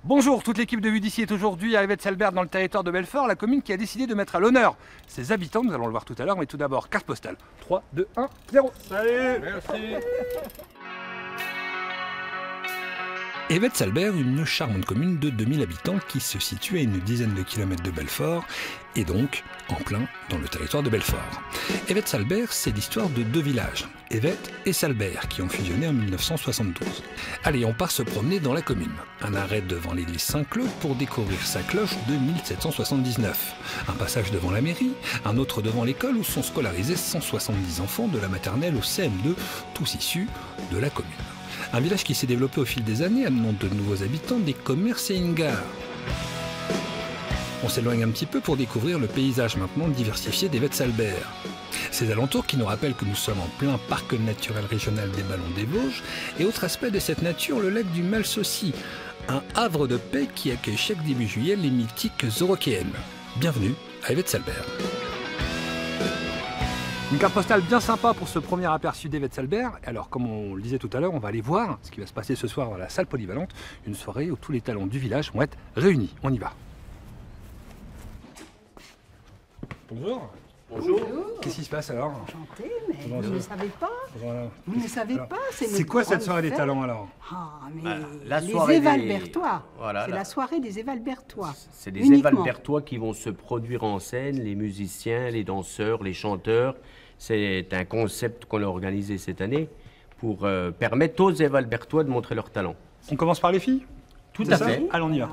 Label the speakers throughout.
Speaker 1: Bonjour, toute l'équipe de Vue d'ici est aujourd'hui à Évêque-Salbert dans le territoire de Belfort, la commune qui a décidé de mettre à l'honneur ses habitants, nous allons le voir tout à l'heure, mais tout d'abord carte postale. 3, 2, 1, 0.
Speaker 2: Salut. Merci.
Speaker 1: Évêque-Salbert, une charmante commune de 2000 habitants qui se situe à une dizaine de kilomètres de Belfort et donc en plein dans le territoire de Belfort. Évêque-Salbert, c'est l'histoire de deux villages, Évêque et Salbert, qui ont fusionné en 1972. Allez, on part se promener dans la commune. Un arrêt devant l'église Saint-Claude pour découvrir sa cloche de 1779. Un passage devant la mairie, un autre devant l'école où sont scolarisés 170 enfants de la maternelle au CM2, tous issus de la commune. Un village qui s'est développé au fil des années, amenant de nouveaux habitants, des commerces et une gare. On s'éloigne un petit peu pour découvrir le paysage maintenant diversifié d'Évêque-Salbert. Ces alentours qui nous rappellent que nous sommes en plein parc naturel régional des Ballons des Vosges, et autre aspect de cette nature, le lac du Malsaucy, un havre de paix qui accueille chaque début juillet les mythiques Eurokéennes. Bienvenue à Évêque-Salbert. Une carte postale bien sympa pour ce premier aperçu d'Évêque-Salbert. Alors, comme on le disait tout à l'heure, on va aller voir ce qui va se passer ce soir dans la salle polyvalente, une soirée où tous les talents du village vont être réunis. On y va. Bonjour.
Speaker 3: Bonjour.
Speaker 1: Qu'est-ce qui se passe alors?
Speaker 3: Enchanté, mais vous ne savez pas.
Speaker 1: Voilà.
Speaker 3: Vous ne savez
Speaker 1: Alors,
Speaker 3: pas.
Speaker 1: c'est quoi cette soirée des talents alors?
Speaker 3: Ah, mais
Speaker 2: La
Speaker 3: les
Speaker 2: soirée
Speaker 3: Évalbertois.
Speaker 2: Voilà,
Speaker 3: c'est la soirée des Évalbertois.
Speaker 2: C'est des
Speaker 3: Uniquement.
Speaker 2: Évalbertois qui vont se produire en scène, les musiciens, les danseurs, les chanteurs. C'est un concept qu'on a organisé cette année pour permettre aux Évalbertois de montrer leur talent.
Speaker 1: On commence par les filles?
Speaker 2: Tout
Speaker 1: C'est
Speaker 2: à
Speaker 1: ça?
Speaker 2: fait.
Speaker 1: Allez, on y va.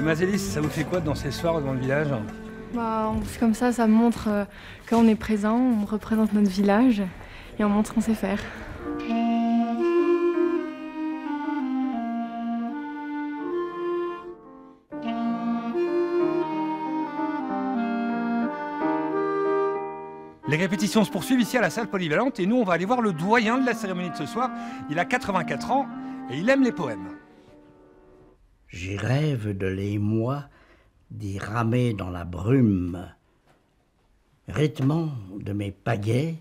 Speaker 1: Mazélis, ça vous fait quoi de danser ce soir dans le village?
Speaker 4: C'est comme ça montre qu'on est présent, on représente notre village et on montre ce qu'on sait faire.
Speaker 1: Les répétitions se poursuivent ici à la salle polyvalente et nous on va aller voir le doyen de la cérémonie de ce soir. Il a 84 ans et il aime les poèmes.
Speaker 5: J'y rêve de l'émoi d'y ramer dans la brume, rythmant de mes pagaies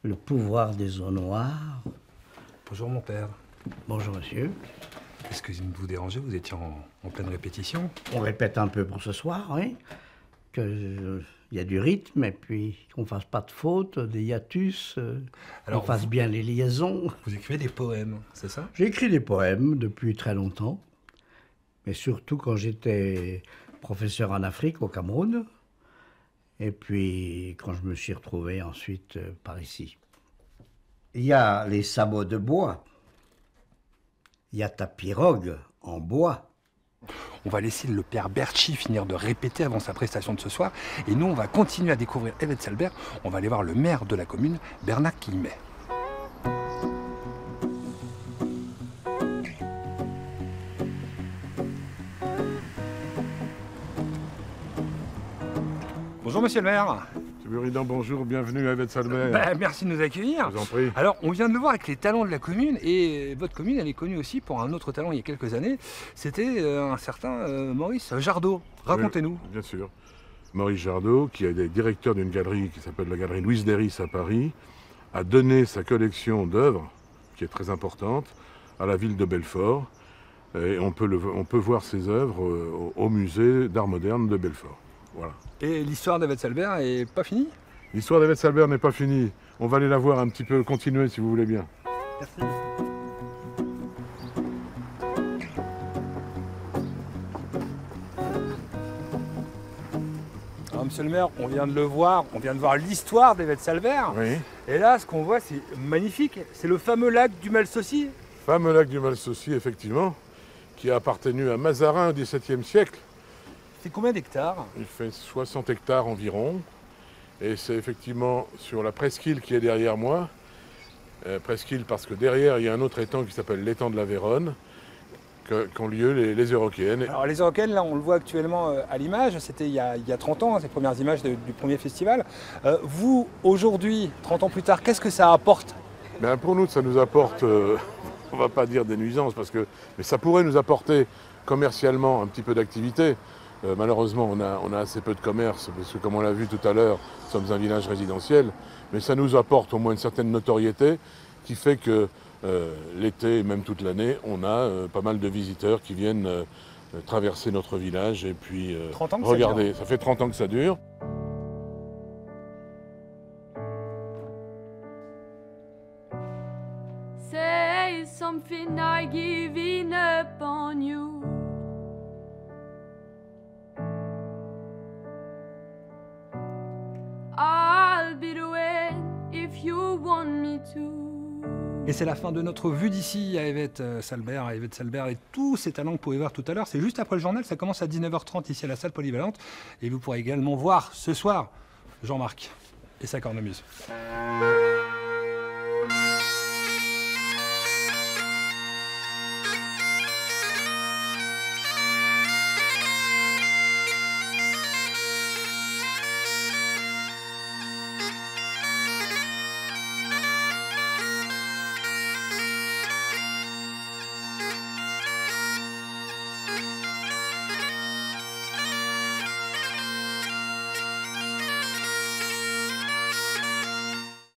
Speaker 5: le pouvoir des eaux noires.
Speaker 1: Bonjour mon père.
Speaker 5: Bonjour monsieur.
Speaker 1: Est-ce que vous dérangez? Vous étiez en pleine répétition.
Speaker 5: On répète un peu pour ce soir, oui. Il y a du rythme et puis qu'on ne fasse pas de fautes, des hiatus, qu'on fasse bien les liaisons.
Speaker 1: Vous écrivez des poèmes, c'est ça?
Speaker 5: J'ai écrit des poèmes depuis très longtemps, mais surtout quand j'étais professeur en Afrique, au Cameroun, et puis quand je me suis retrouvé ensuite par ici. Il y a les sabots de bois, il y a ta pirogue en bois.
Speaker 1: On va laisser le père Berchi finir de répéter avant sa prestation de ce soir, et nous on va continuer à découvrir Évêque-Salbert. On va aller voir le maire de la commune, Bernard Quilmet. Bonjour monsieur le maire.
Speaker 6: Buridan, bonjour, bienvenue à Évêque-Salbert.
Speaker 1: Merci de nous accueillir.
Speaker 6: Je vous en prie.
Speaker 1: Alors, on vient de le voir avec les talents de la commune, et votre commune, elle est connue aussi pour un autre talent il y a quelques années. C'était un certain Maurice Jardot. Racontez-nous.
Speaker 6: Oui, bien sûr. Maurice Jardot, qui est directeur d'une galerie qui s'appelle la galerie Louise Déris à Paris, a donné sa collection d'œuvres, qui est très importante, à la ville de Belfort. Et on peut voir ses œuvres au musée d'art moderne de Belfort. Voilà.
Speaker 1: Et l'histoire d'Évêque-Salbert n'est pas finie?
Speaker 6: L'histoire d'Évêque-Salbert n'est pas finie. On va aller la voir un petit peu, continuer si vous voulez bien.
Speaker 1: Merci. Alors, monsieur le maire, on vient de le voir, on vient de voir l'histoire d'Évêque-Salbert.
Speaker 6: Oui.
Speaker 1: Et là, ce qu'on voit, c'est magnifique. C'est le fameux lac du Malsaucy.
Speaker 6: Fameux lac du Malsaucy, effectivement, qui a appartenu à Mazarin au XVIIe siècle.
Speaker 1: C'est combien d'hectares?
Speaker 6: Il fait 60 hectares environ. Et c'est effectivement sur la presqu'île qui est derrière moi. Presqu'île parce que derrière, il y a un autre étang qui s'appelle l'étang de la Véronne, qu'ont lieu les Eurokéennes.
Speaker 1: Alors les Eurokéennes, là, on le voit actuellement à l'image. C'était il y a 30 ans, ces premières images du premier festival. Vous, aujourd'hui, 30 ans plus tard, qu'est-ce que ça apporte?
Speaker 6: Pour nous, ça nous apporte, on ne va pas dire des nuisances, mais ça pourrait nous apporter commercialement un petit peu d'activité. Malheureusement, on a assez peu de commerce, parce que comme on l'a vu tout à l'heure, nous sommes un village résidentiel, mais ça nous apporte au moins une certaine notoriété qui fait que l'été et même toute l'année, on a pas mal de visiteurs qui viennent traverser notre village et puis
Speaker 1: 30 ans que
Speaker 6: regardez, ça fait 30 ans que ça dure.
Speaker 7: Say something, I giving up on you. I'll be the one if you want me to.
Speaker 1: Et c'est la fin de notre vue d'ici à Yvette Salbert, et tous ces talents que vous pouvez voir tout à l'heure. C'est juste après le journal, ça commence à 19h30 ici à la salle polyvalente. Et vous pourrez également voir ce soir Jean-Marc et sa cornemuse.